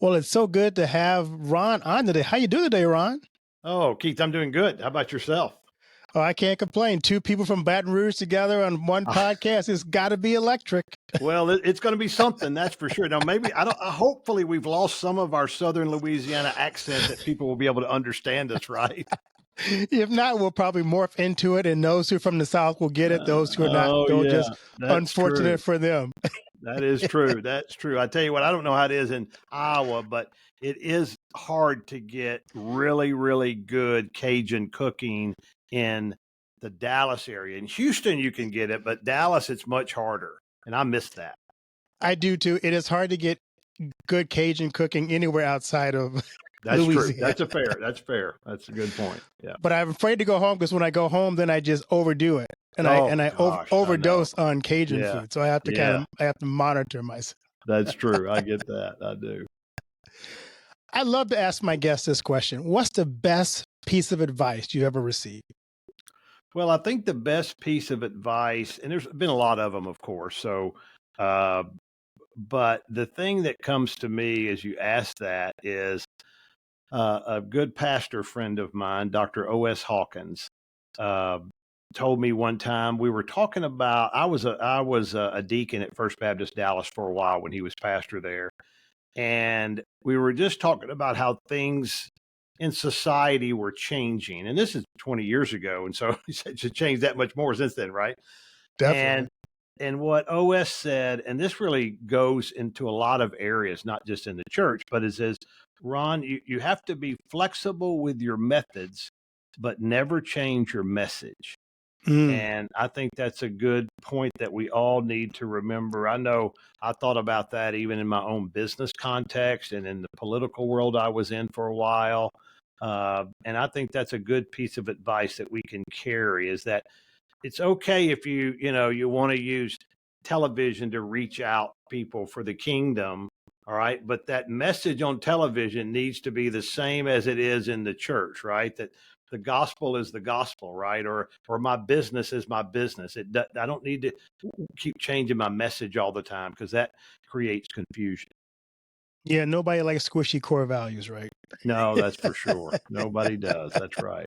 Well, it's so good to have Ron on today. How you doing today, Ron? Oh, Keith, I'm doing good. How about yourself? Oh, I can't complain. Two people from Baton Rouge together on one podcast. It's got to be electric. Well, it's going to be something, that's for sure. Now, maybe I don't. Hopefully, we've lost some of our Southern Louisiana accent that people will be able to understand us, right? If not, we'll probably morph into it, and those who are from the South will get it. Those who are not, Oh they'll yeah, just that's unfortunate true. for them. That is true. That's true. I tell you what, I don't know how it is in Iowa, but it is hard to get really, really good Cajun cooking in the Dallas area. In Houston, you can get it, but Dallas, it's much harder, and I miss that. I do too. It is hard to get good Cajun cooking anywhere outside of That's true. Louisiana. That's a fair. That's fair. That's a good point. Yeah. But I'm afraid to go home because when I go home, then I just overdo it, and I Oh and I gosh, I know. overdose on Cajun Yeah. food. So I have to Yeah. I have to monitor myself. That's true. I get that. I do. I love to ask my guests this question. What's the best piece of advice you ever received? Well, I think the best piece of advice, and there's been a lot of them, of course. So, uh, but the thing that comes to me as you ask that is a good pastor friend of mine, Dr. O.S. Hawkins, uh, told me one time we were talking about. I was a deacon at First Baptist Dallas for a while when he was pastor there, and we were just talking about how things in society were changing. And this is 20 years ago, and so it's changed that much more since then, right? Definitely. And what OS said, and this really goes into a lot of areas, not just in the church, but it says, Ron, you have to be flexible with your methods, but never change your message. Mm. And I think that's a good point that we all need to remember. I know I thought about that even in my own business context and in the political world I was in for a while. And I think that's a good piece of advice that we can carry is that it's okay if you want to use television to reach out people for the kingdom. All right. But that message on television needs to be the same as it is in the church, right? That the gospel is the gospel, right? Or my business is my business. I don't need to keep changing my message all the time because that creates confusion. Yeah, nobody likes squishy core values, right? No, that's for sure. Nobody does. That's right.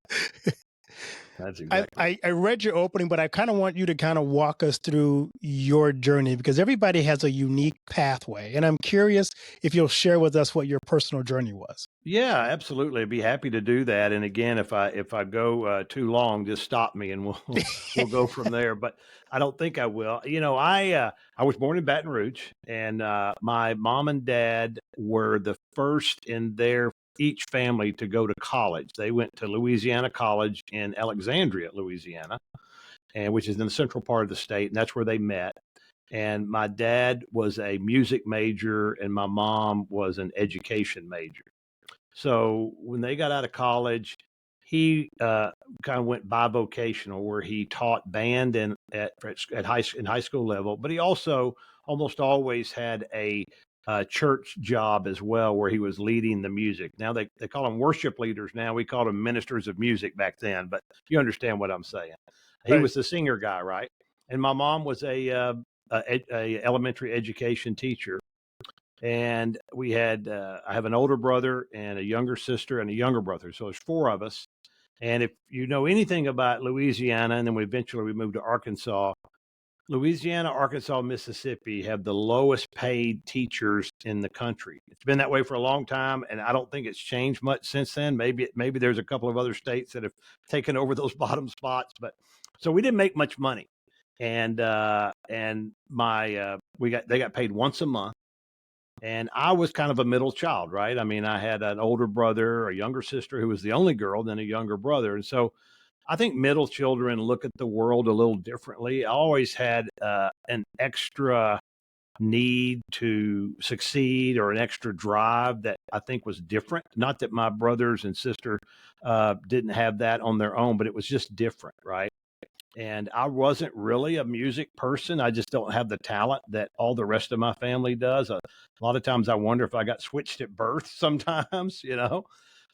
That's exactly. I read your opening, but I kind of want you to kind of walk us through your journey because everybody has a unique pathway. And I'm curious if you'll share with us what your personal journey was. Yeah, absolutely. I'd be happy to do that. And again, if I go too long, just stop me and we'll go from there. But I don't think I will. I was born in Baton Rouge, and my mom and dad were the first in their each family to go to college. They went to Louisiana College in Alexandria, Louisiana, and which is in the central part of the state, and that's where they met. And my dad was a music major, and my mom was an education major. So when they got out of college, he kind of went bivocational, where he taught band and in high school level, but he also almost always had a church job as well, where he was leading the music. Now they call them worship leaders. Now we call them ministers of music back then, but you understand what I'm saying. He Right. was the singer guy, right? And my mom was a elementary education teacher, and we had I have an older brother and a younger sister and a younger brother, so there's four of us. And if you know anything about Louisiana, and then we moved to Arkansas. Louisiana, Arkansas, Mississippi have the lowest paid teachers in the country. It's been that way for a long time, and I don't think it's changed much since then. Maybe there's a couple of other states that have taken over those bottom spots, but so we didn't make much money. And my they got paid once a month, and I was kind of a middle child, right? I mean, I had an older brother, a younger sister who was the only girl, then a younger brother. And so I think middle children look at the world a little differently. I always had an extra need to succeed or an extra drive that I think was different. Not that my brothers and sister didn't have that on their own, but it was just different, right? And I wasn't really a music person. I just don't have the talent that all the rest of my family does. A lot of times I wonder if I got switched at birth sometimes, you know.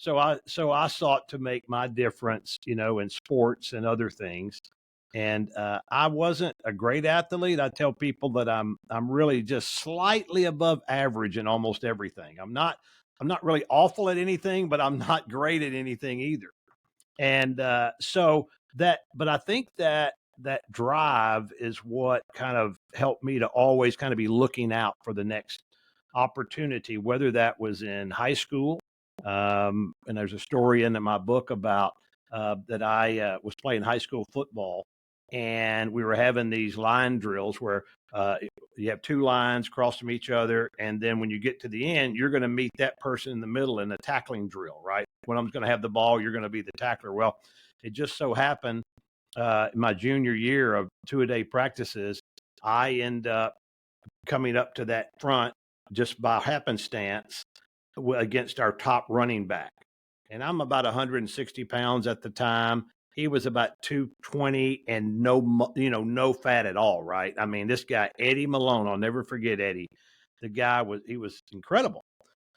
So I sought to make my difference, in sports and other things. And I wasn't a great athlete. I tell people that I'm really just slightly above average in almost everything. I'm not really awful at anything, but I'm not great at anything either. And but I think that that drive is what kind of helped me to always kind of be looking out for the next opportunity, whether that was in high school. And there's a story in my book about that I was playing high school football, and we were having these line drills where uh, you have two lines cross from each other, and then when you get to the end, you're going to meet that person in the middle in a tackling drill, right? When I'm going to have the ball, you're going to be the tackler. Well, it just so happened in my junior year of two-a-day practices, I end up coming up to that front just by happenstance against our top running back. And I'm about 160 pounds at the time. He was about 220 and no fat at all, right? I mean, this guy, Eddie Malone, I'll never forget Eddie. He was incredible.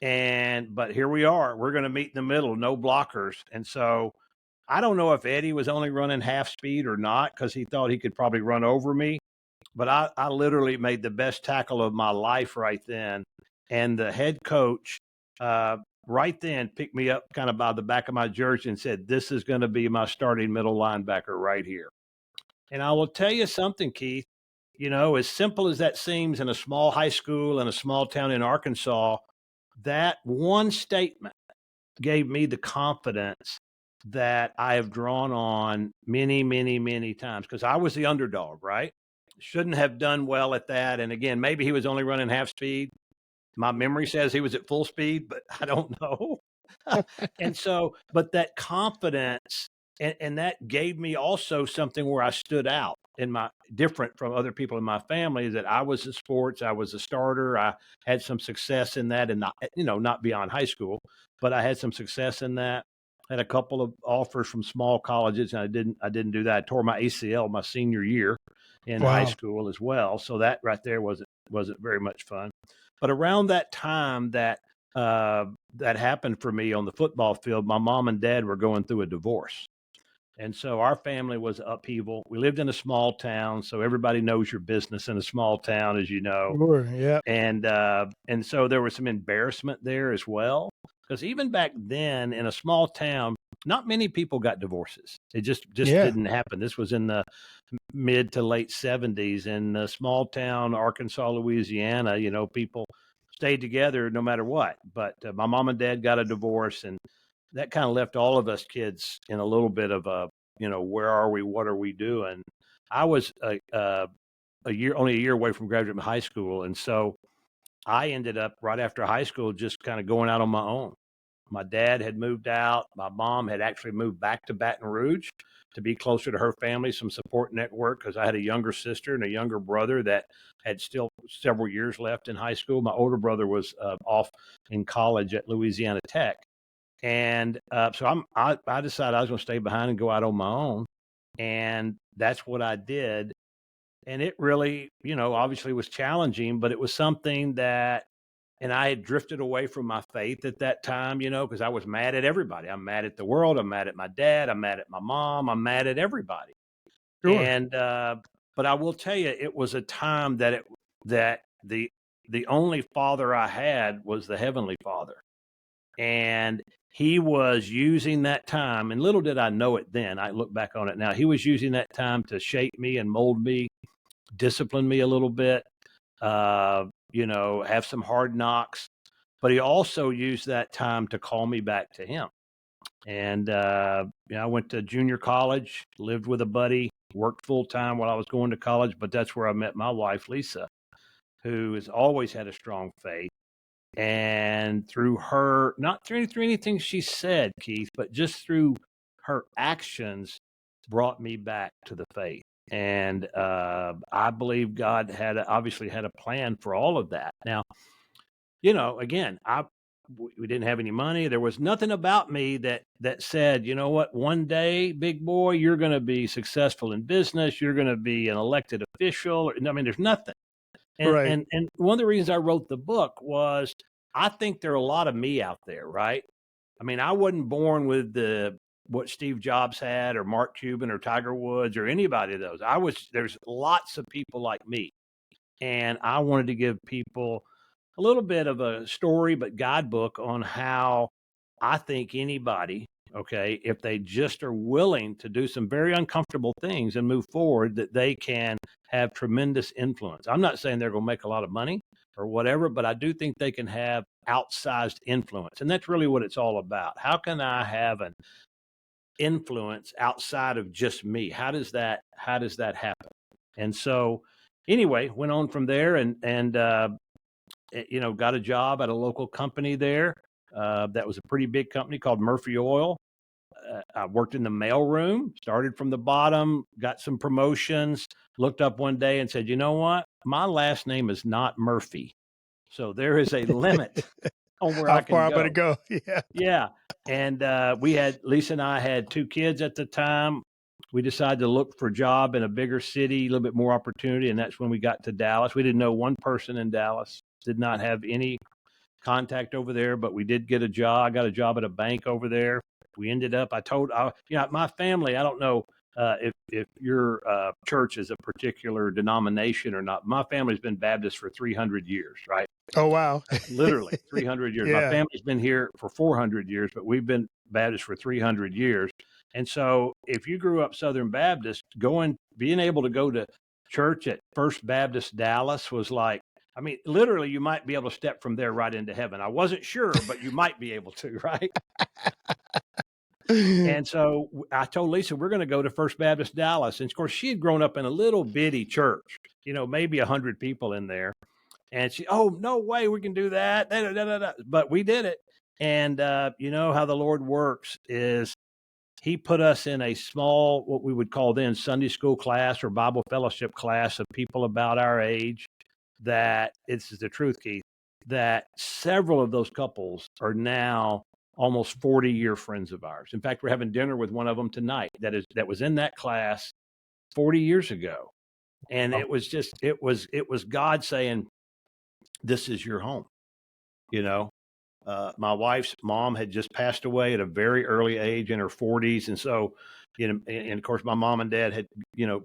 But here we are, we're going to meet in the middle, no blockers. And so I don't know if Eddie was only running half speed or not, because he thought he could probably run over me. But I literally made the best tackle of my life right then. And the head coach right then picked me up kind of by the back of my jersey and said, "This is going to be my starting middle linebacker right here." And I will tell you something, Keith, as simple as that seems in a small high school in a small town in Arkansas, that one statement gave me the confidence that I have drawn on many, many, many times, because I was the underdog, right? Shouldn't have done well at that. And again, maybe he was only running half speed. My memory says he was at full speed, but I don't know. And so, but that confidence, and that gave me also something where I stood out in my different from other people in my family, that I was in sports, I was a starter, I had some success in that, and not beyond high school, but I had some success in that. Had a couple of offers from small colleges, and I didn't do that. I tore my ACL my senior year in high Wow. school as well. So that right there wasn't very much fun. But around that time that happened for me on the football field, my mom and dad were going through a divorce. And so our family was upheaval. We lived in a small town, so everybody knows your business in a small town, as you know. Sure. Yeah. And so there was some embarrassment there as well, because even back then in a small town, not many people got divorces. It just Yeah. didn't happen. This was in the mid to late 70s in a small town, Arkansas, Louisiana. People stayed together no matter what. But my mom and dad got a divorce, and that kind of left all of us kids in a little bit of where are we? What are we doing? I was only a year away from graduating high school. And so I ended up right after high school just kind of going out on my own. My dad had moved out. My mom had actually moved back to Baton Rouge to be closer to her family, some support network, because I had a younger sister and a younger brother that had still several years left in high school. My older brother was off in college at Louisiana Tech. And so I decided I was going to stay behind and go out on my own. And that's what I did. And it really, obviously was challenging, but it was something that, and I had drifted away from my faith at that time, because I was mad at everybody. I'm mad at the world. I'm mad at my dad. I'm mad at my mom. I'm mad at everybody. Sure. And, but I will tell you, it was a time that the only father I had was the Heavenly Father. And he was using that time, and little did I know it then. I look back on it now. He was using that time to shape me and mold me, discipline me a little bit, have some hard knocks. But he also used that time to call me back to him. And I went to junior college, lived with a buddy, worked full time while I was going to college. But that's where I met my wife, Lisa, who has always had a strong faith. And through her, not through anything she said, Keith, but just through her actions, brought me back to the faith. And I believe God obviously had a plan for all of that. Now, again, we didn't have any money. There was nothing about me that said, you know what, one day, big boy, you're going to be successful in business. You're going to be an elected official. I mean, there's nothing. And, Right. and and one of the reasons I wrote the book was I think there are a lot of me out there, right? I mean, I wasn't born with the what Steve Jobs had, or Mark Cuban, or Tiger Woods, or anybody of those. There's lots of people like me. And I wanted to give people a little bit of a story, but guidebook on how I think anybody, okay, if they just are willing to do some very uncomfortable things and move forward, that they can have tremendous influence. I'm not saying they're going to make a lot of money or whatever, but I do think they can have outsized influence. And that's really what it's all about. How can I have an influence outside of just me? How does that happen? And so anyway, went on from there, and got a job at a local company there. That was a pretty big company called Murphy Oil. I worked in the mailroom, started from the bottom, got some promotions, looked up one day and said, you know what? My last name is not Murphy. So there is a limit on where I How can far I'm going to go. go. Yeah. Yeah. And Lisa and I had 2 kids at the time. We decided to look for a job in a bigger city, a little bit more opportunity. And that's when we got to Dallas. We didn't know one person in Dallas, did not have any contact over there, but we did get a job. I got a job at a bank over there. We ended up, my family, I don't know if your church is a particular denomination or not. My family's been Baptist for 300 years, right? Oh, wow. Literally 300 years. My Yeah. family's been here for 400 years, but we've been Baptist for 300 years. And so if you grew up Southern Baptist, being able to go to church at First Baptist Dallas was like, I mean, literally, you might be able to step from there right into heaven. I wasn't sure, but you might be able to, right? And so I told Lisa, we're going to go to First Baptist Dallas. And of course, she had grown up in a little bitty church, maybe 100 people in there. And she, oh, no way, we can do that. But we did it. And you know how the Lord works is he put us in a small, what we would call then Sunday school class or Bible fellowship class of people about our age. That this is the truth, Keith, that several of those couples are now almost 40-year friends of ours. In fact, we're having dinner with one of them tonight that was in that class 40 years ago. And it was God saying, this is your home. My wife's mom had just passed away at a very early age in her 40s. And so, and of course, my mom and dad had,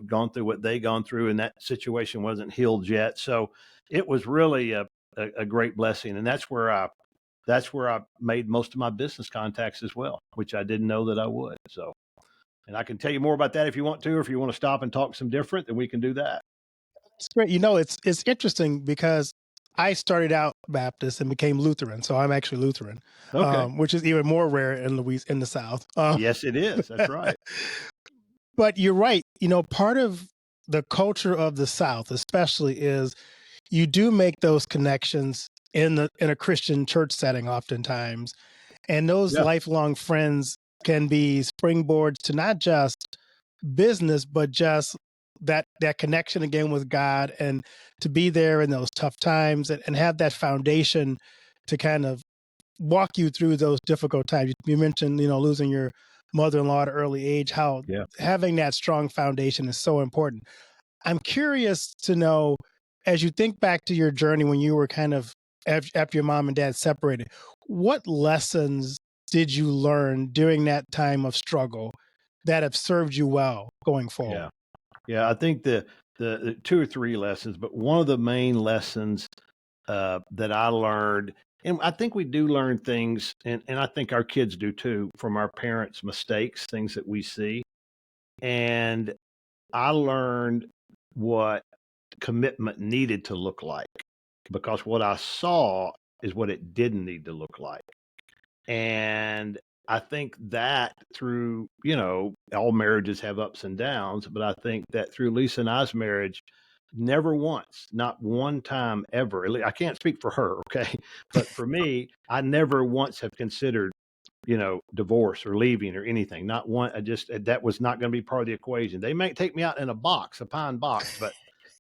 gone through what they gone through, and that situation wasn't healed yet. So it was really a great blessing. And that's where I made most of my business contacts as well, which I didn't know that I would. So, and I can tell you more about that if you want to, or if you want to stop and talk some different, then we can do that. It's great. It's interesting because I started out Baptist and became Lutheran. So I'm actually Lutheran, Okay. which is even more rare in the South. Yes, it is. That's right. But you're right. Part of the culture of the South, especially, is you do make those connections in a Christian church setting oftentimes. And those Yeah. lifelong friends can be springboards to not just business, but just that connection again with God, and to be there in those tough times, and have that foundation to kind of walk you through those difficult times. You mentioned, losing your mother-in-law at an early age, how Yeah. having that strong foundation is so important. I'm curious to know, as you think back to your journey when you were kind of after your mom and dad separated, what lessons did you learn during that time of struggle that have served you well going forward? Yeah. Yeah. I think the 2 or 3 lessons, but one of the main lessons that I learned, and I think we do learn things, and I think our kids do too, from our parents' mistakes, things that we see. And I learned what commitment needed to look like, because what I saw is what it didn't need to look like. And I think that through, all marriages have ups and downs, but I think that through Lisa and I's marriage, never once, not one time ever, I can't speak for her, okay? But for me, I never once have considered, divorce or leaving or anything. Not one. That was not going to be part of the equation. They may take me out in a pine box, but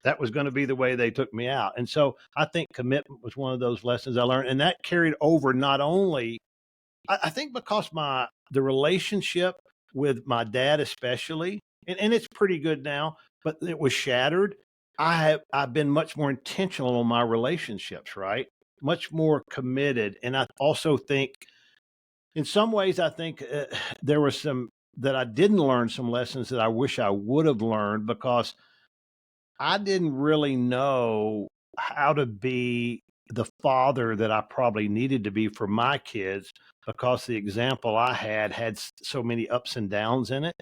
that was going to be the way they took me out. And so I think commitment was one of those lessons I learned. And that carried over not only, I think, because the relationship with my dad especially, and it's pretty good now, but it was shattered. I've been much more intentional on my relationships, right? Much more committed. And I also think In some ways, I think there were some that I didn't learn some lessons that I wish I would have learned because I didn't really know how to be the father that I probably needed to be for my kids because the example I had so many ups and downs in it.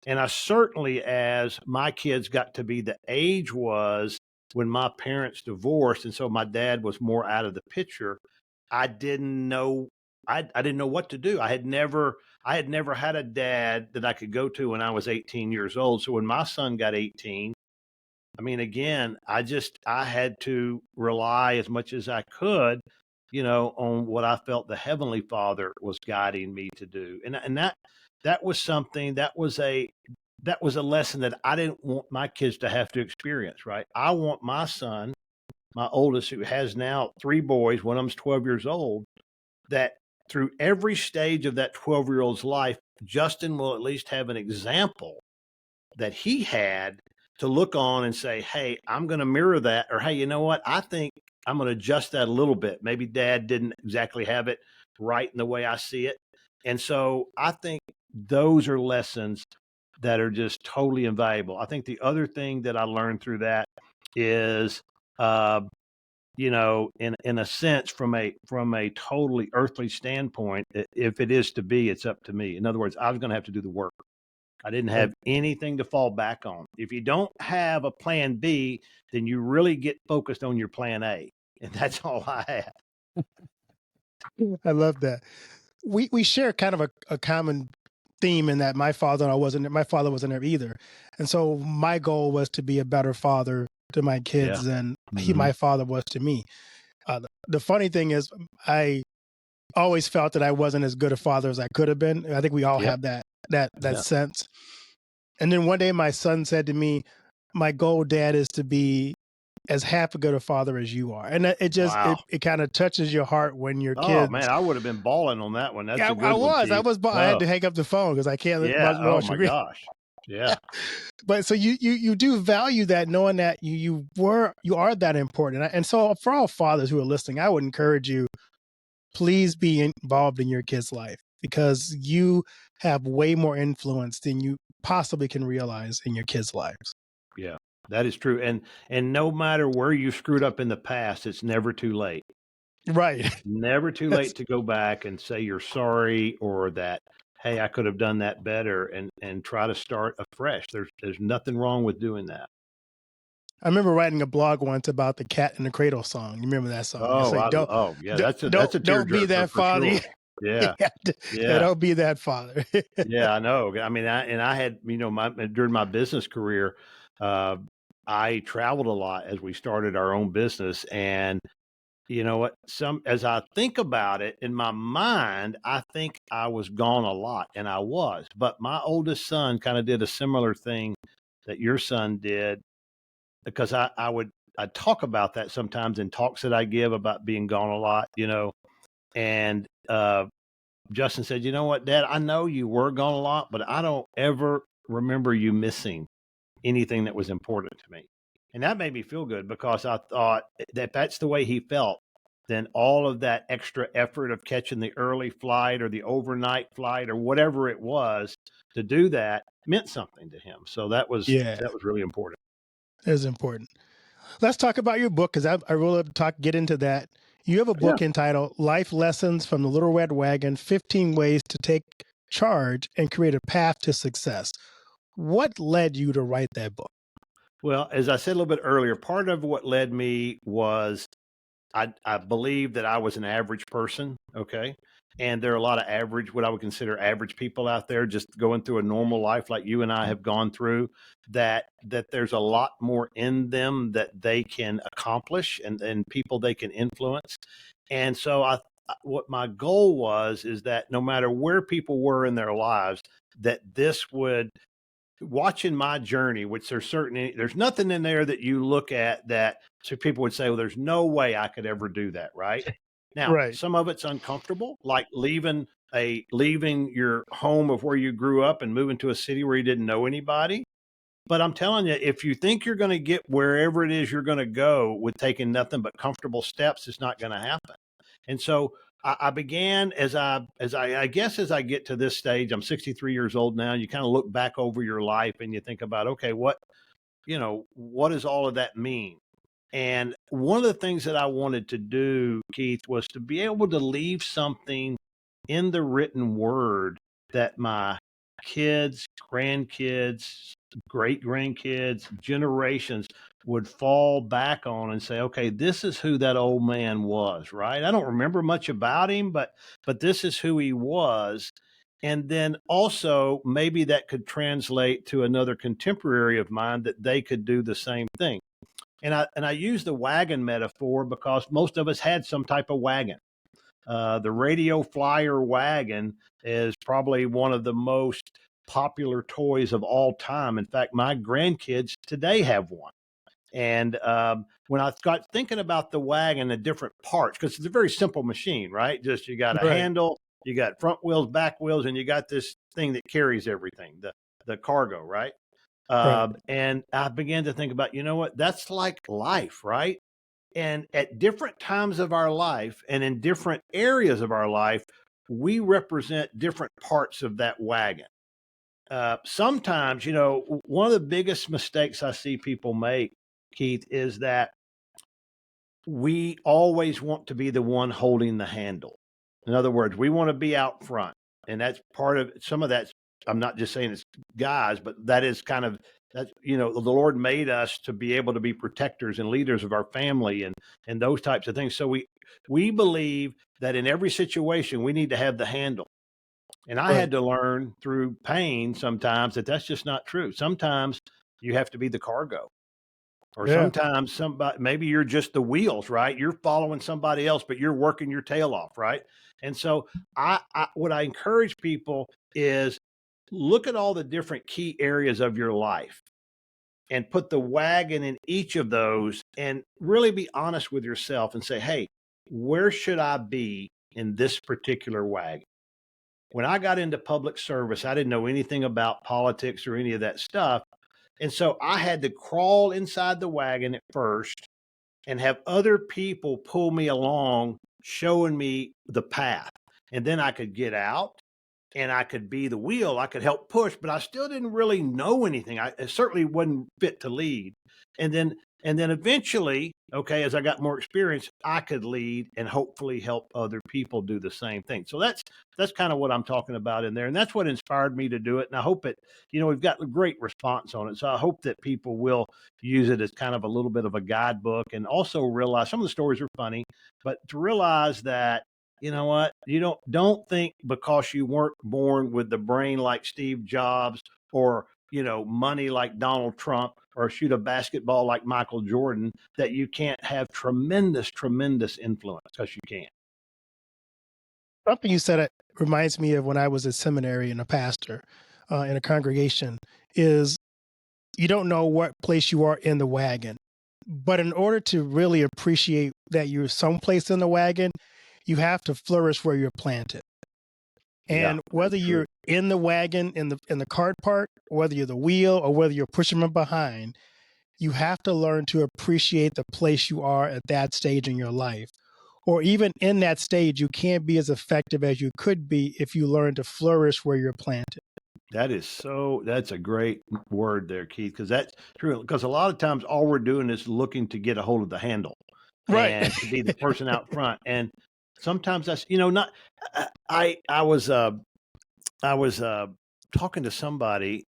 And I certainly, as my kids got to be the age was when my parents divorced, and so my dad was more out of the picture, I didn't know I didn't know what to do. I had never had a dad that I could go to when I was 18 years old. So when my son got 18, I mean, again, I had to rely as much as I could, on what I felt the Heavenly Father was guiding me to do. And that was something that was a lesson that I didn't want my kids to have to experience, right? I want my son, my oldest, who has now 3 boys, one of them's 12 years old, that through every stage of that 12-year-old's life, Justin will at least have an example that he had to look on and say, "Hey, I'm going to mirror that," or, "Hey, you know what? I think I'm going to adjust that a little bit. Maybe dad didn't exactly have it right in the way I see it." And so I think those are lessons that are just totally invaluable. I think the other thing that I learned through that is, uh, in a sense, from a totally earthly standpoint, if it is to be, it's up to me. In other words, I was going to have to do the work. I didn't Right. have anything to fall back on. If you don't have a plan B, then you really get focused on your plan A. And that's all I had. I love that. We share kind of a common theme in that my father wasn't there either. And so my goal was to be a better father to my Yeah. kids than Hmm. my father was to me. The funny thing is I always felt that I wasn't as good a father as I could have been. I think we all Yep. have that Yeah. sense. And then one day my son said to me, "My goal, Dad, is to be as half a good a father as you are." And it just Wow. it kind of touches your heart when your Oh kids. man, I would have been balling on that one. That's Yeah, a good one, I Keith. was, I had Oh, to hang up the phone because I can't yeah. Oh watch you my read. gosh. Yeah. But so you do value that, knowing that you are that important. And so for all fathers who are listening, I would encourage you, please be involved in your kid's life because you have way more influence than you possibly can realize in your kids' lives. Yeah. That is true. And no matter where you screwed up in the past, it's never too late. Right. Never too That's, late to go back and say you're sorry or that, hey, I could have done that better and try to start afresh. There's nothing wrong with doing that. I remember writing a blog once about the Cat in the Cradle song. You remember that song? It's Oh, like oh yeah, that's a don't be tearjerker that for father. sure. Yeah. Yeah, yeah, Yeah. don't be that father. Yeah, I know. I mean, I had, my during my business career, uh, I traveled a lot as we started our own business. And you know what? As I think about it in my mind, I think I was gone a lot, and I was. But my oldest son kind of did a similar thing that your son did because I talk about that sometimes in talks that I give about being gone a lot, and Justin said, "You know what, Dad? I know you were gone a lot, but I don't ever remember you missing anything that was important to me." And that made me feel good because I thought that that's the way he felt. Then all of that extra effort of catching the early flight or the overnight flight or whatever it was to do that meant something to him. So Yeah, that was really important. it's important. Let's talk about your book because I really love to get into that. You have a Yeah. book entitled Life Lessons from the Little Red Wagon: 15 Ways to Take Charge and Create a Path to Success. What led you to write that book? Well, as I said a little bit earlier, part of what led me was I believe that I was an average person, okay? And there are a lot of what I would consider average people out there just going through a normal life like you and I have gone through, that there's a lot more in them that they can accomplish and people they can influence. And so what my goal was is that no matter where people were in their lives, that this would watching my journey, which there's nothing in there that you look at that so people would say, well, there's no way I could ever do that. Right. Now, Right. some of it's uncomfortable, like leaving your home of where you grew up and moving to a city where you didn't know anybody. But I'm telling you, if you think you're going to get wherever it is you're going to go with taking nothing but comfortable steps, it's not going to happen. And so I began I guess as I get to this stage, I'm 63 years old now. You kind of look back over your life and you think about, okay, what does all of that mean? And one of the things that I wanted to do, Keith, was to be able to leave something in the written word that my kids, grandkids, great grandkids, generations would fall back on and say, okay, this is who that old man was, right? I don't remember much about him, but this is who he was. And then also maybe that could translate to another contemporary of mine that they could do the same thing. And I use the wagon metaphor because most of us had some type of wagon. The radio flyer wagon is probably one of the most popular toys of all time. In fact, my grandkids today have one. And when I got thinking about the wagon, the different parts, because it's a very simple machine, right? Just you got a Right. handle, you got front wheels, back wheels, and you got this thing that carries everything, the cargo, right? Right. And I began to think about, you know what? That's like life, right? And at different times of our life and in different areas of our life, we represent different parts of that wagon. Sometimes, one of the biggest mistakes I see people make, Keith, is that we always want to be the one holding the handle. In other words, we want to be out front. And that's part of some of that's, I'm not just saying it's guys, but that is kind of that's, the Lord made us to be able to be protectors and leaders of our family and those types of things. So we believe that in every situation we need to have the handle. And I Right. had to learn through pain sometimes that that's just not true. Sometimes you have to be the cargo. Or Yeah. sometimes somebody, maybe you're just the wheels, right? You're following somebody else, but you're working your tail off, right? And so what I encourage people is look at all the different key areas of your life and put the wagon in each of those and really be honest with yourself and say, hey, where should I be in this particular wagon? When I got into public service, I didn't know anything about politics or any of that stuff. And so I had to crawl inside the wagon at first and have other people pull me along, showing me the path. And then I could get out and I could be the wheel. I could help push, but I still didn't really know anything. I certainly wasn't fit to lead. And then eventually, okay, as I got more experience, I could lead and hopefully help other people do the same thing. So that's kind of what I'm talking about in there. And that's what inspired me to do it. And I hope we've got a great response on it. So I hope that people will use it as kind of a little bit of a guidebook and also realize some of the stories are funny, but to realize that you know what? You don't think because you weren't born with the brain like Steve Jobs or, money like Donald Trump or shoot a basketball like Michael Jordan that you can't have tremendous, tremendous influence because you can. Something you said, it reminds me of when I was at seminary and a pastor in a congregation is you don't know what place you are in the wagon. But in order to really appreciate that you're someplace in the wagon, you have to flourish where you're planted. Yeah, And that's whether true. you're in the wagon in the cart part, or whether you're the wheel, or whether you're pushing from behind, you have to learn to appreciate the place you are at that stage in your life. Or even in that stage, you can't be as effective as you could be if you learn to flourish where you're planted. That's a great word there, Keith, because that's true. Because a lot of times all we're doing is looking to get a hold of the handle Right. and to be the person out front. And sometimes that's, not, I was talking to somebody,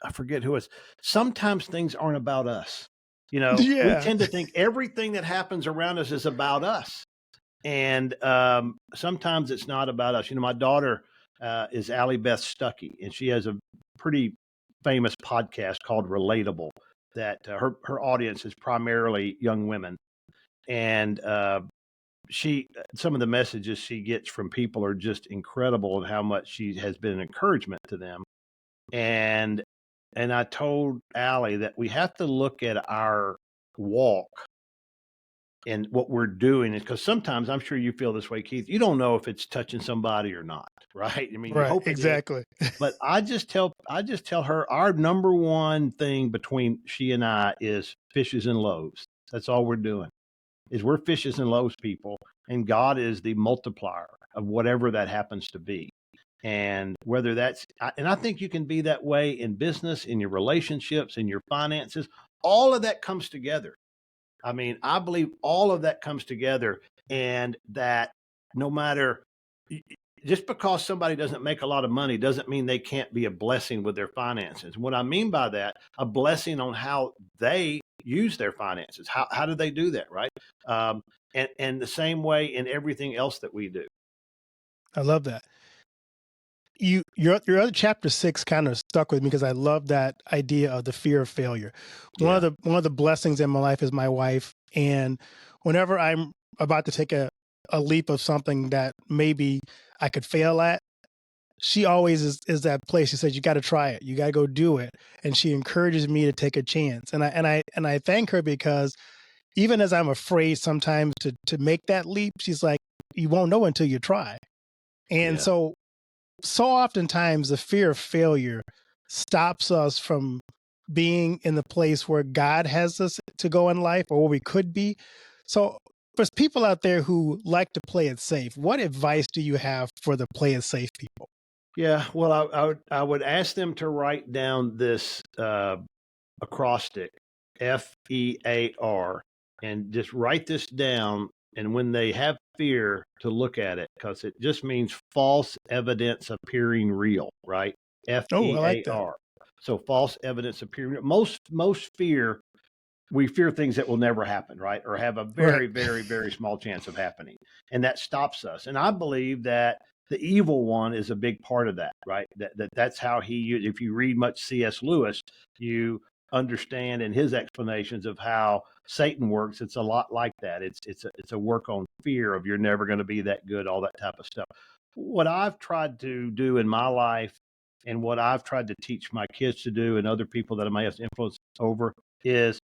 I forget who it was. Sometimes things aren't about us. We Yeah. tend to think everything that happens around us is about us. And sometimes it's not about us. My daughter is Allie Beth Stuckey, and she has a pretty famous podcast called Relatable that her audience is primarily young women. And some of the messages she gets from people are just incredible and how much she has been an encouragement to them. And I told Allie that we have to look at our walk and what we're doing is because sometimes I'm sure you feel this way, Keith. You don't know if it's touching somebody or not, right? I mean, you Right. hope it is, Exactly. but I just tell her our number one thing between she and I is fishes and loaves. That's all we're doing. is we're fishes and loaves people, and God is the multiplier of whatever that happens to be. And whether and I think you can be that way in business, in your relationships, in your finances, all of that comes together. I mean, I believe all of that comes together, and that no matter, just because somebody doesn't make a lot of money doesn't mean they can't be a blessing with their finances. What I mean by that, a blessing on how they use their finances. How do they do that, right? And the same way in everything else that we do. I love that. Your other chapter 6 kind of stuck with me because I love that idea of the fear of failure. Yeah. One of the blessings in my life is my wife, and whenever I'm about to take a leap of something that maybe I could fail at, she always is that place. She says, "You got to try it. You got to go do it," and she encourages me to take a chance. And I thank her because even as I'm afraid sometimes to make that leap, she's like, "You won't know until you try." And Yeah. so oftentimes the fear of failure stops us from being in the place where God has us to go in life or where we could be. So for people out there who like to play it safe, what advice do you have for the play it safe people? Yeah. Well, I would ask them to write down this acrostic, FEAR, and just write this down. And when they have fear, to look at it, because it just means false evidence appearing real, right? Oh, I like that. FEAR. So false evidence appearing real. Most fear, we fear things that will never happen, right? Or have a Right. very, very, very small chance of happening. And that stops us. And I believe that the evil one is a big part of that, right? That's how if you read much C.S. Lewis, you understand in his explanations of how Satan works, it's a lot like that. It's a work on fear of you're never going to be that good, all that type of stuff. What I've tried to do in my life, and what I've tried to teach my kids to do and other people that I may have influence over, is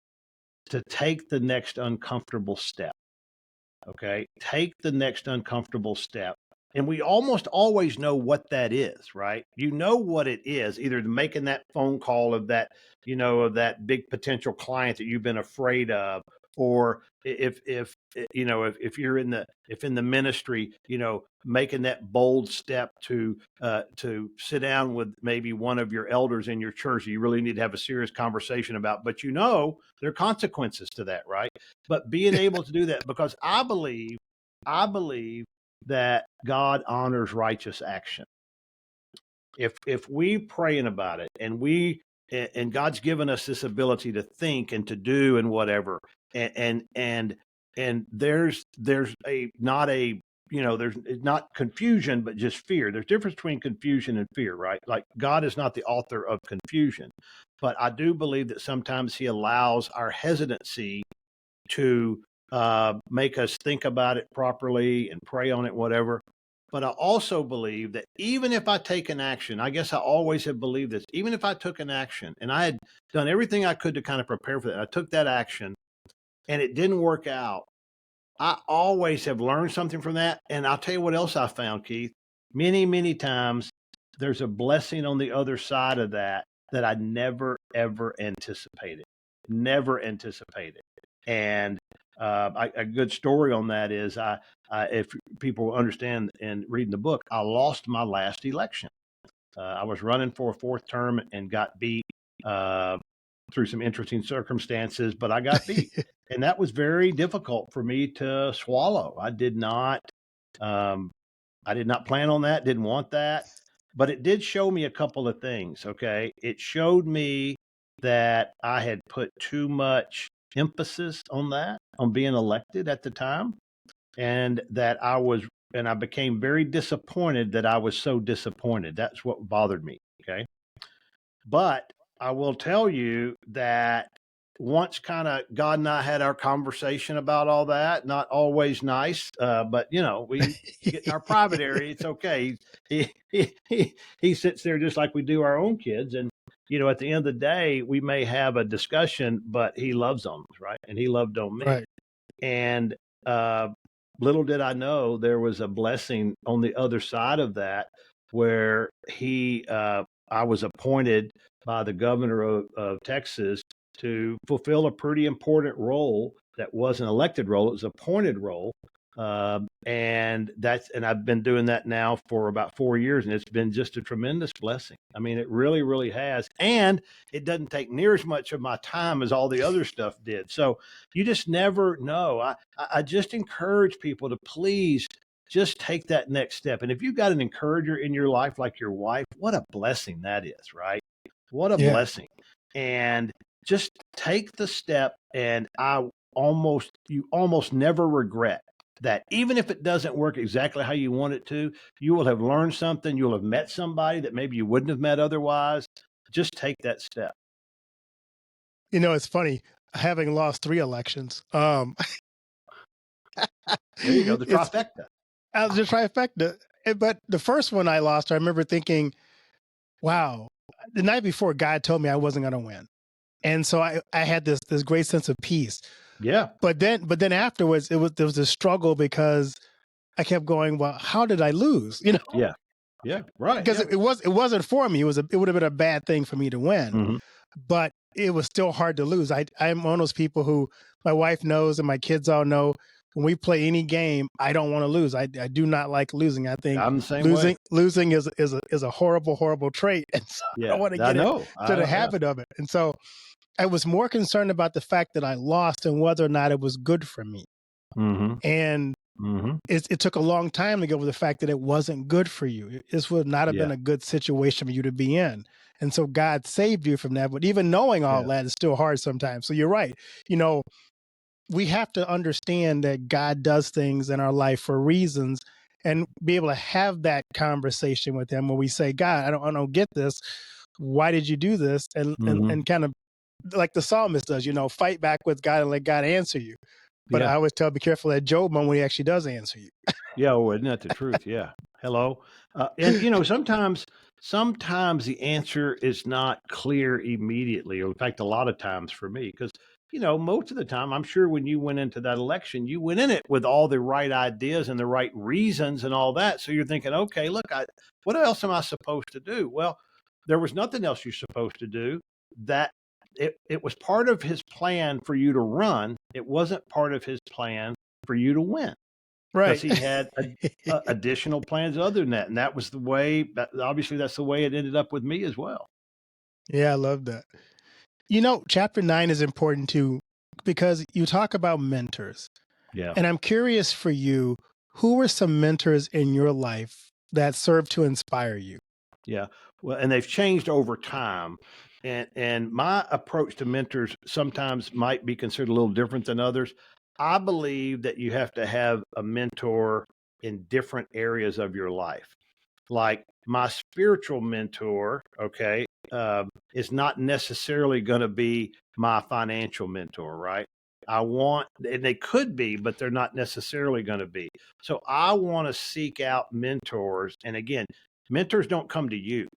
to take the next uncomfortable step. Okay. Take the next uncomfortable step. And we almost always know what that is, right? You know what it is, either making that phone call of that, of that big potential client that you've been afraid of, or if you're in the ministry, making that bold step to sit down with maybe one of your elders in your church that you really need to have a serious conversation about, but there are consequences to that, right? But being able to do that, because I believe that God honors righteous action. If we praying about it, and God's given us this ability to think and to do and whatever, and there's a not a there's it's not confusion, but just fear. There's difference between confusion and fear, right? Like, God is not the author of confusion, but I do believe that sometimes He allows our hesitancy to make us think about it properly and pray on it, whatever. But I also believe that even if I take an action, I guess I always have believed this, even if I took an action and I had done everything I could to kind of prepare for that, I took that action and it didn't work out, I always have learned something from that. And I'll tell you what else I found, Keith. Many, many times there's a blessing on the other side of that that I never, ever anticipated. Never anticipated. And a good story on that is, if people understand and reading the book, I lost my last election. I was running for a fourth term and got beat uh, through some interesting circumstances, but I got beat. And that was very difficult for me to swallow. Um, I did not plan on that, didn't want that, but it did show me a couple of things. Okay. It showed me that I had put too much emphasis on being elected at the time, and and I became very disappointed that I was so disappointed. That's what bothered me. Okay. But I will tell you that once kind of God and I had our conversation about all that, not always nice, but we get in our private area. It's okay. He sits there just like we do our own kids. And, at the end of the day, we may have a discussion, but he loves on us, right? And he loved on me. Right. And uh, little did I know there was a blessing on the other side of that, where I was appointed by the governor of Texas to fulfill a pretty important role that was an elected role. It was an appointed role. And I've been doing that now for about 4 years, and it's been just a tremendous blessing. I mean, it really, really has. And it doesn't take near as much of my time as all the other stuff did. So you just never know. I just encourage people to please just take that next step. And if you've got an encourager in your life, like your wife, what a blessing that is, right? What a Yeah. blessing. And just take the step, and you almost never regret that. Even if it doesn't work exactly how you want it to, you will have learned something. You'll have met somebody that maybe you wouldn't have met otherwise. Just take that step. It's funny, having lost 3 elections, There you go. The it's trifecta. I was just trifecta. But the first one I lost, I remember thinking, wow, the night before God told me I wasn't going to win. And so I had this great sense of peace. Yeah. But then afterwards there was a struggle because I kept going, well, how did I lose? Yeah. Yeah. Right. Because Yeah. it wasn't for me. It would have been a bad thing for me to win. Mhm. But it was still hard to lose. I'm one of those people who my wife knows and my kids all know, when we play any game, I don't want to lose. I do not like losing. I think I'm the same way. losing is a horrible, horrible trait. And so I don't Yeah. want to I get know. into I the know. Yeah. habit of it. And so I was more concerned about the fact that I lost and whether or not it was good for me. Mhm. And Mhm. it took a long time to get over the fact that it wasn't good for you. This would not have Yeah. been a good situation for you to be in. And so God saved you from that. But even knowing all Yeah. that is still hard sometimes. So you're right. We have to understand that God does things in our life for reasons and be able to have that conversation with him when we say, God, I don't get this. Why did you do this? And Mhm. and kind of like the psalmist does, fight back with God and let God answer you. But Yeah. I always tell, be careful that Job moment when he actually does answer you. Yeah, oh, isn't that the truth? Yeah. Hello. And sometimes the answer is not clear immediately. Or in fact, a lot of times for me, because most of the time, I'm sure when you went into that election, you went in it with all the right ideas and the right reasons and all that. So you're thinking, okay, look, what else am I supposed to do? Well, there was nothing else you're supposed to do. That it was part of his plan for you to run. It wasn't part of his plan for you to win, because Right. he had additional plans other than that. And that was the way, obviously, that's the way it ended up with me as well. Yeah, I love that. Chapter 9 is important too, because you talk about mentors. Yeah. And I'm curious for you, who were some mentors in your life that served to inspire you? Yeah. Well, and they've changed over time. And my approach to mentors sometimes might be considered a little different than others. I believe that you have to have a mentor in different areas of your life. Like my spiritual mentor, okay, is not necessarily going to be my financial mentor, right? And they could be, but they're not necessarily going to be. So I want to seek out mentors. And again, mentors don't come to you.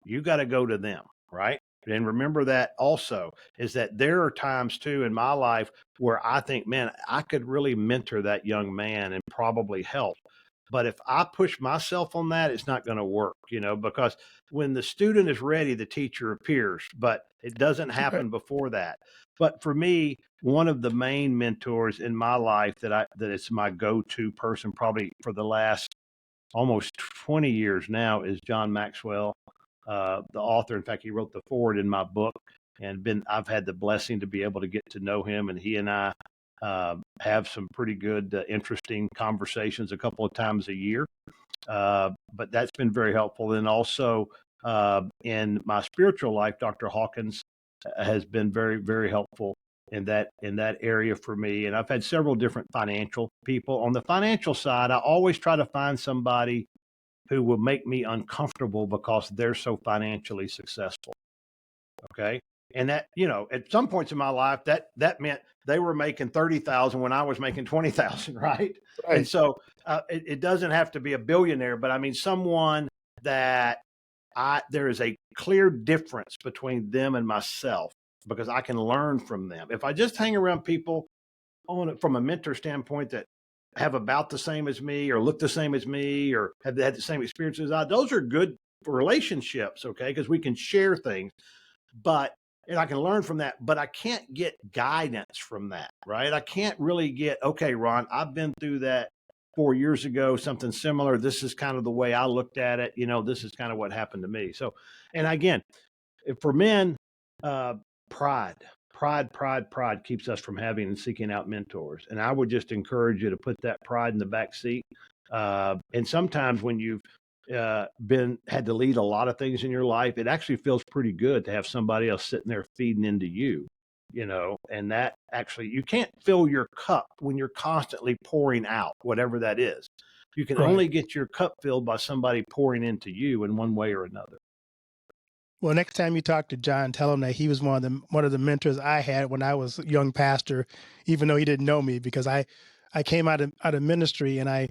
You got to go to them, right? And remember that also is that there are times too in my life where I think, man, I could really mentor that young man and probably help. But if I push myself on that, it's not going to work, because when the student is ready, the teacher appears, but it doesn't Okay. happen before that. But for me, one of the main mentors in my life that is my go-to person probably for the last almost 20 years now is John Maxwell, the author. In fact, he wrote the foreword in my book, and I've had the blessing to be able to get to know him, and he and I have some pretty good, interesting conversations a couple of times a year. But that's been very helpful. And also in my spiritual life, Dr. Hawkins has been very, very helpful in that area for me. And I've had several different financial people. On the financial side, I always try to find somebody who will make me uncomfortable because they're so financially successful. Okay. And that, at some points in my life, that meant they were making 30,000 when I was making 20,000. Right. And Right. so it doesn't have to be a billionaire, but I mean, someone that there is a clear difference between them and myself, because I can learn from them. If I just hang around people from a mentor standpoint that have about the same as me or look the same as me or have had the same experiences as I, those are good relationships. Okay. Because we can share things. But and I can learn from that, but I can't get guidance from that, right? I can't really get, okay, Ron, I've been through that 4 years ago, something similar. This is kind of the way I looked at it. This is kind of what happened to me. So, and again, for men, uh, pride, pride keeps us from having and seeking out mentors. And I would just encourage you to put that pride in the back seat. And sometimes when you've been had to lead a lot of things in your life, it actually feels pretty good to have somebody else sitting there feeding into you. And that actually, you can't fill your cup when you're constantly pouring out, whatever that is. You can Right. only get your cup filled by somebody pouring into you in one way or another. Well, next time you talk to John, tell him that he was one of the mentors I had when I was a young pastor, even though he didn't know me, because I came out of ministry and I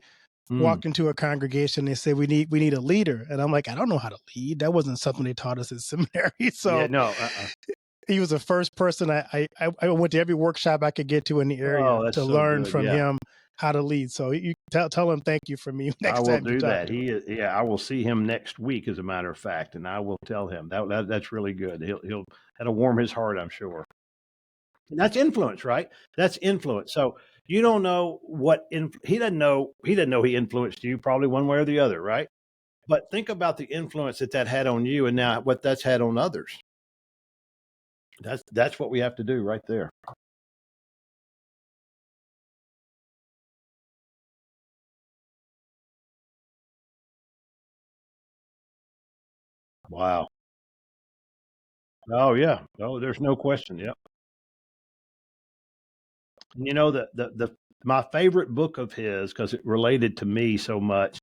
Mm. walked into a congregation. They said we need a leader, and I'm like, I don't know how to lead. That wasn't something they taught us in seminary. Yeah, So no, he was the first person I went to every workshop I could get to in the area oh, that's to so learn good. from Yeah, him how to lead. So you tell him thank you for me I next will time you do talk that. to him. Yeah, I will see him next week, as a matter of fact, and I will tell him that's really good. That'll warm his heart, I'm sure. And that's influence, right? That's influence. So you don't know he doesn't know he influenced you probably one way or the other, right? But think about the influence that had on you, and now what that's had on others. That's what we have to do right there. Wow. Oh yeah. Oh, there's no question. Yeah. And the my favorite book of his, because it related to me so much,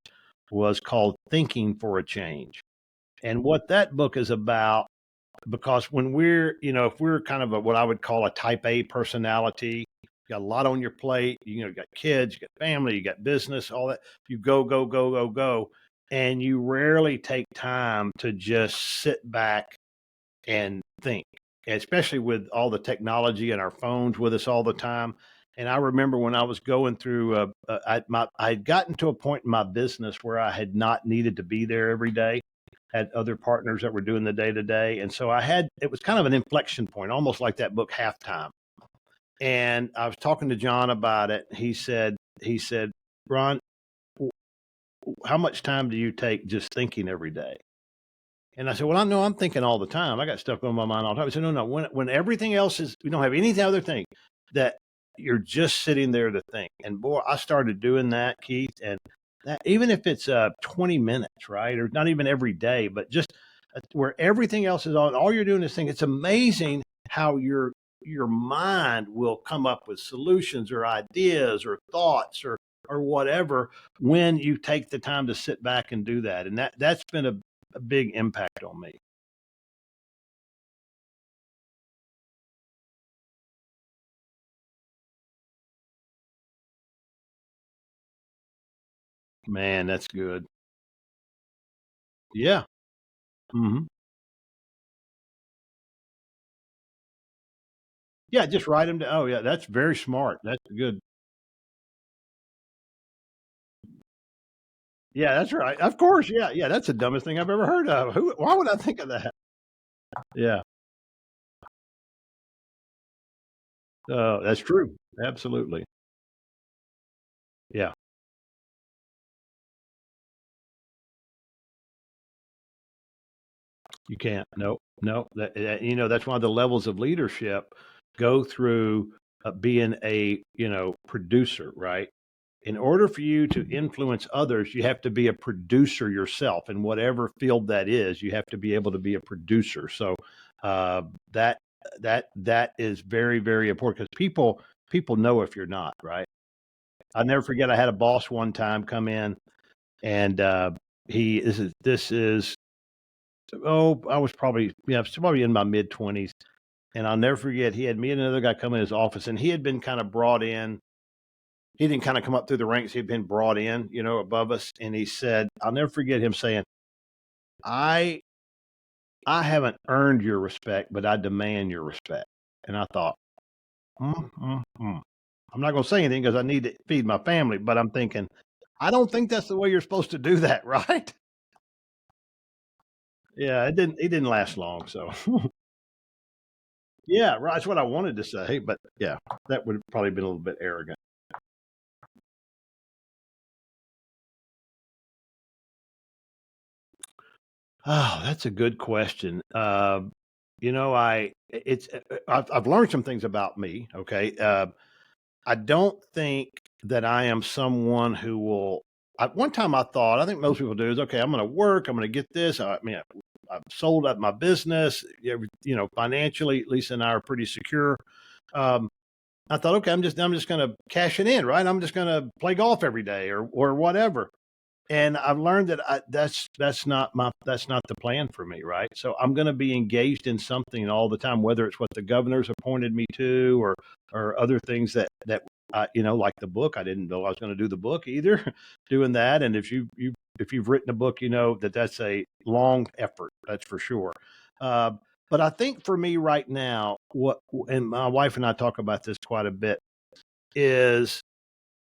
was called Thinking for a Change. And what that book is about, because when if we're kind of what I would call a type A personality, you got a lot on your plate, you got kids, you got family, you got business, all that. You go, go, go, go, go. And you rarely take time to just sit back and think, especially with all the technology and our phones with us all the time. And I remember when I was going through, I had gotten to a point in my business where I had not needed to be there every day, had other partners that were doing the day to day. And so it was kind of an inflection point, almost like that book Halftime. And I was talking to John about it. He said, Ron, how much time do you take just thinking every day? And I said, well, I know I'm thinking all the time. I got stuff going on my mind all the time. He said, no, no. When everything else is, we don't have any other thing, that you're just sitting there to think. And boy, I started doing that, Keith. And that, even if it's 20 minutes, right? Or not even every day, but just where everything else is on, all you're doing is thinking. It's amazing how your mind will come up with solutions or ideas or thoughts or whatever when you take the time to sit back and do that. And that's been a big impact on me. Man, that's good. Yeah. Mhm. Yeah, just write them down. Oh, yeah, that's very smart. That's good. Yeah, that's right. Of course, yeah, yeah, that's the dumbest thing I've ever heard of. Why would I think of that? Yeah. That's true. Absolutely. Yeah, you can't. No, no. That's one of the levels of leadership go through being a, producer, right? In order for you to influence others, you have to be a producer yourself in whatever field that is. You have to be able to be a producer. So uh, that that is very very important because people know if you're not, right. I'll never forget. I had a boss one time come in, and he this is I was probably, I was probably in my mid 20s, and I'll never forget. He had me and another guy come in his office, and he had been kind of brought in. He didn't kind of come up through the ranks. He'd been brought in, above us. And he said, I'll never forget him saying, I I haven't earned your respect, but I demand your respect. And I thought, mm, mm, mm. I'm not going to say anything because I need to feed my family, but I'm thinking, I don't think that's the way you're supposed to do that, right? Yeah, it didn't last long. So Yeah, right. That's what I wanted to say, but yeah, that would have probably been a little bit arrogant. Oh, that's a good question. I've learned some things about me. Okay, I don't think that I am someone who will. At one time, I thought I think most people do is okay. I'm going to work. I'm going to get this. I mean, I've sold out my business. Financially, Lisa and I are pretty secure. Um, I thought, okay, I'm just going to cash it in, right? I'm just going to play golf every day or whatever. And I've learned that that's not the plan for me, right? So I'm going to be engaged in something all the time, whether it's what the governor's appointed me to, or other things like the book. I didn't know I was going to do the book either, doing that. And if you've written a book, you know that's a long effort. That's for sure. Uh, but I think for me right now, and my wife and I talk about this quite a bit, is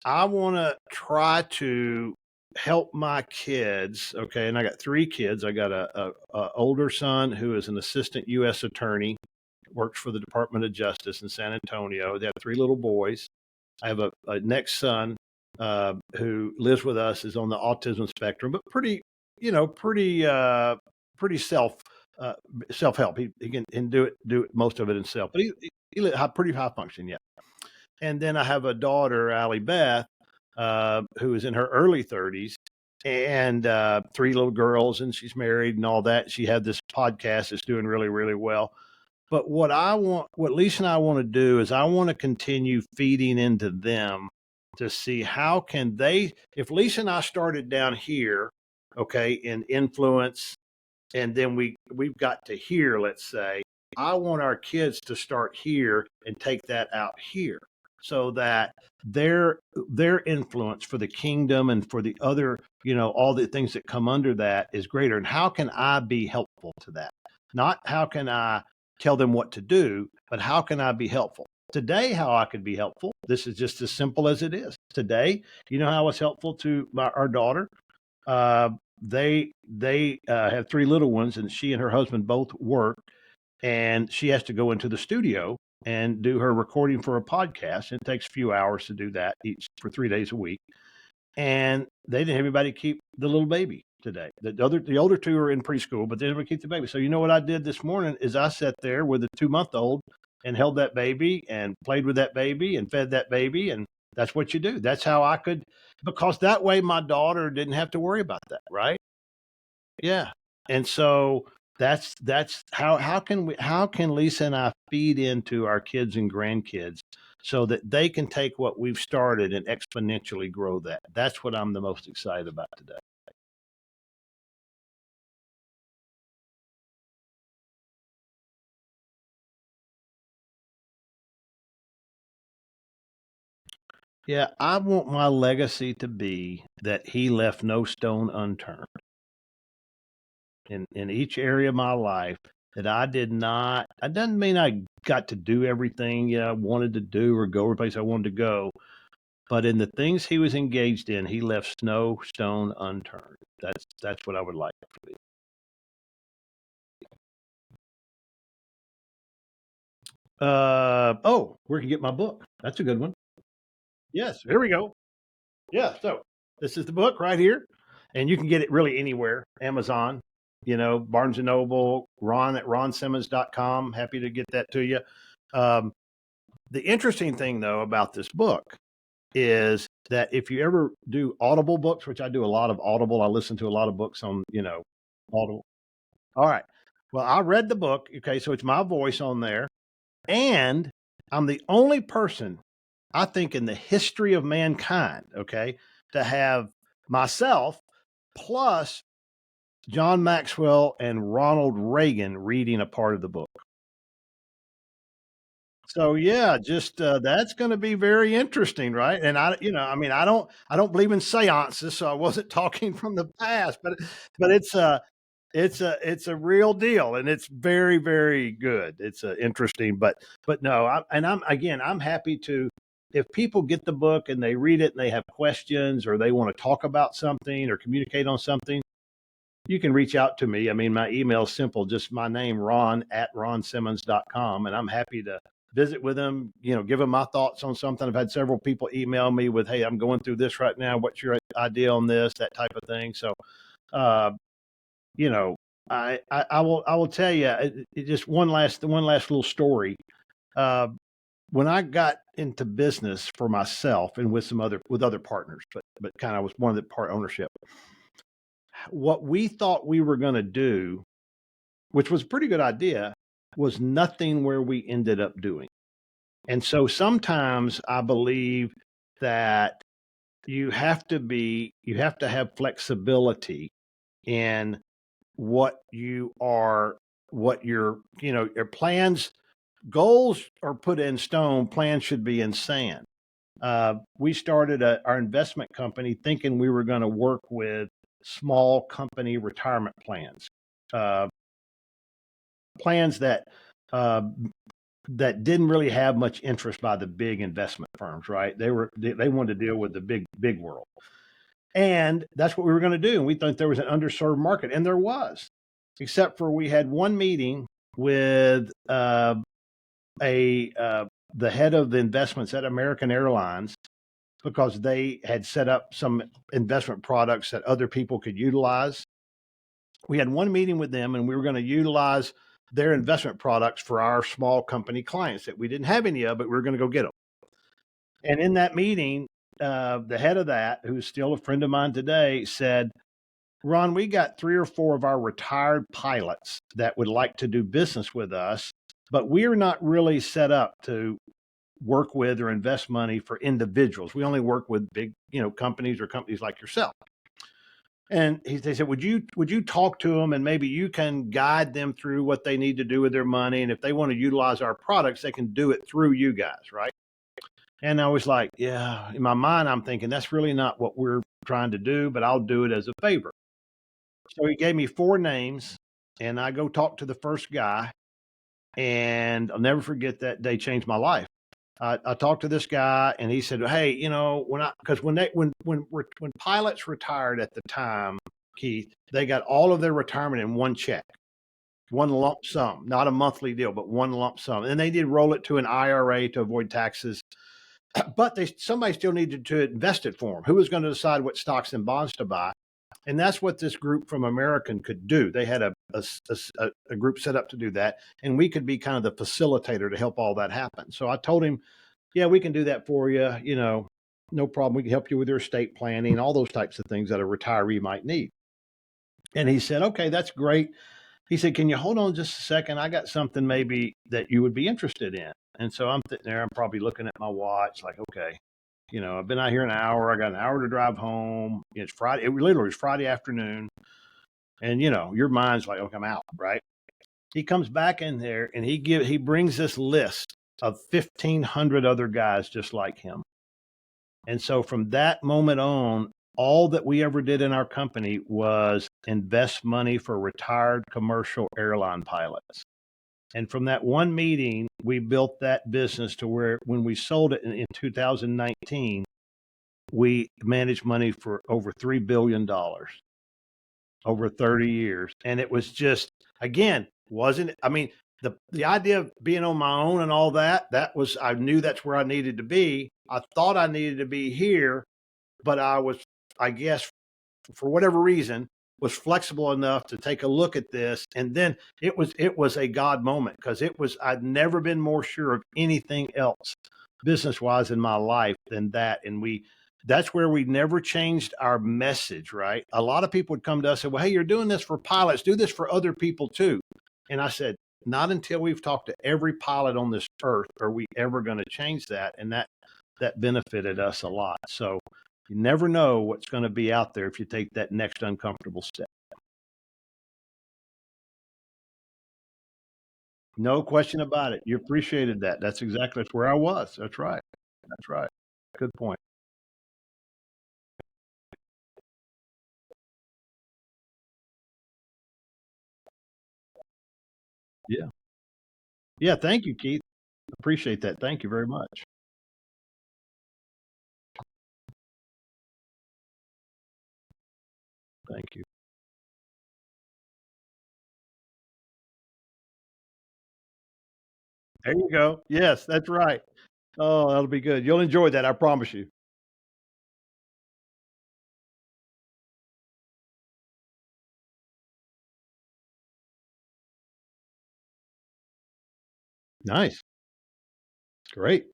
I want to try to help my kids. Okay, and I got three kids. I got a older son who is an assistant U.S. attorney, works for the Department of Justice in San Antonio. They have three little boys. I have a next son who lives with us, is on the autism spectrum, but pretty, pretty uh, self help. He can do it most of it himself, but pretty high function. Yeah. And then I have a daughter, Allie Beth, who is in her early 30s, and three little girls, and she's married and all that. She had this podcast that's doing really, really well. But what Lisa and I want to do is I want to continue feeding into them to see how can they, if Lisa and I started down here, okay, in influence, and then we've got to here, let's say, I want our kids to start here and take that out here so that their influence for the kingdom and for the other, all the things that come under that is greater. And how can I be helpful to that? Not how can I tell them what to do, but how can I be helpful? Today, how I could be helpful. This is just as simple as it is. Today, you know how I was helpful to our daughter? Uh, they have three little ones, and she and her husband both work, and she has to go into the studio and do her recording for a podcast. It takes a few hours to do that each for 3 days a week. And they didn't have anybody keep the little baby today. The older two are in preschool, but they didn't keep the baby. So you know what I did this morning is I sat there with a 2 month old and held that baby and played with that baby and fed that baby. And that's what you do. That's how I could, because that way my daughter didn't have to worry about that. Right. Yeah. And so that's how can Lisa and I feed into our kids and grandkids so that they can take what we've started and exponentially grow that. That's what I'm the most excited about today. Yeah, I want my legacy to be that he left no stone unturned in each area of my life, that I did not. It doesn't mean I got to do everything I wanted to do or go every place I wanted to go, but in the things he was engaged in, he left no stone unturned. That's what I would like it to be. Where can you get my book? That's a good one. Yes, here we go. Yeah, so this is the book right here, and you can get it really anywhere. Amazon, Barnes and Noble, Ron at ronsimmons.com. Happy to get that to you. Um, the interesting thing though about this book is that if you ever do Audible books, which I do a lot of Audible, I listen to a lot of books on, Audible. All right. Well, I read the book. Okay. So it's my voice on there. And I'm the only person, I think, in the history of mankind, okay, to have myself plus John Maxwell and Ronald Reagan reading a part of the book. So yeah, just that's going to be very interesting, right? And I mean, I don't believe in seances, so I wasn't talking from the past, but it's a real deal, and it's very, very good. It's interesting, but no, I'm happy to, if people get the book and they read it and they have questions or they want to talk about something or communicate on something, you can reach out to me. I mean, my email is simple, just my name, Ron at ronsimmons.com. And I'm happy to visit with them, give them my thoughts on something. I've had several people email me with, hey, I'm going through this right now. What's your idea on this, that type of thing. So, uh, you know, I will tell you just one last little story. Uh, when I got into business for myself and with other partners, but kind of was one of the part ownership, what we thought we were going to do, which was a pretty good idea, was nothing where we ended up doing. And so sometimes I believe that you have to have flexibility in what you are, what your plans, goals are put in stone, plans should be in sand. We started our investment company thinking we were going to work with small company retirement plans, uh, plans uh, that didn't really have much interest by the big investment firms. Right? They wanted to deal with the big world, and that's what we were going to do. And we thought there was an underserved market, and there was, except for we had one meeting with a the head of the investments at American Airlines because they had set up some investment products that other people could utilize. We had one meeting with them, and we were going to utilize their investment products for our small company clients that we didn't have any of, but we were going to go get them. And in that meeting, the head of that, who's still a friend of mine today, said, Ron, we got 3 or 4 of our retired pilots that would like to do business with us, but we're not really set up to work with or invest money for individuals. We only work with big, companies or companies like yourself. And they said, would you talk to them and maybe you can guide them through what they need to do with their money? And if they want to utilize our products, they can do it through you guys, right? And I was like, yeah, in my mind, I'm thinking that's really not what we're trying to do, but I'll do it as a favor. So he gave me 4 names, and I go talk to the first guy, and I'll never forget that day changed my life. I talked to this guy, and he said, "Hey, when pilots retired at the time, Keith, they got all of their retirement in one check, one lump sum, not a monthly deal, but one lump sum, and they did roll it to an IRA to avoid taxes, but somebody still needed to invest it for them. Who was going to decide what stocks and bonds to buy?" And that's what this group from American could do. They had a group set up to do that, and we could be kind of the facilitator to help all that happen. So I told him, yeah, we can do that for you. No problem. We can help you with your estate planning, all those types of things that a retiree might need. And he said, okay, that's great. He said, can you hold on just a second? I got something maybe that you would be interested in. And so I'm sitting there, I'm probably looking at my watch like, okay, I've been out here an hour. I got an hour to drive home. It's Friday. It literally was Friday afternoon. And, your mind's like, okay, I'm out, right? He comes back in there and he brings this list of 1,500 other guys just like him. And so from that moment on, all that we ever did in our company was invest money for retired commercial airline pilots. And from that one meeting, we built that business to where when we sold it in 2019, we managed money for over $3 billion over 30 years. And it was just, again, I mean, the idea of being on my own and all that was, I knew that's where I needed to be. I thought I needed to be here, but I guess for whatever reason, was flexible enough to take a look at this. And then it was a God moment because I'd never been more sure of anything else business wise in my life than that. And that's where we never changed our message, right? A lot of people would come to us and say, well, hey, you're doing this for pilots, do this for other people too. And I said, not until we've talked to every pilot on this earth are we ever going to change that. And that benefited us a lot. So you never know what's going to be out there if you take that next uncomfortable step. No question about it. You appreciated that. That's where I was. That's right. That's right. Good point. Yeah. Yeah. Thank you, Keith. Appreciate that. Thank you very much. Thank you. There you go. Yes, that's right. Oh, that'll be good. You'll enjoy that, I promise you. Nice. Great.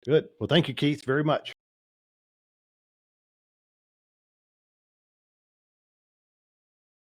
Good. Well, thank you, Keith, very much.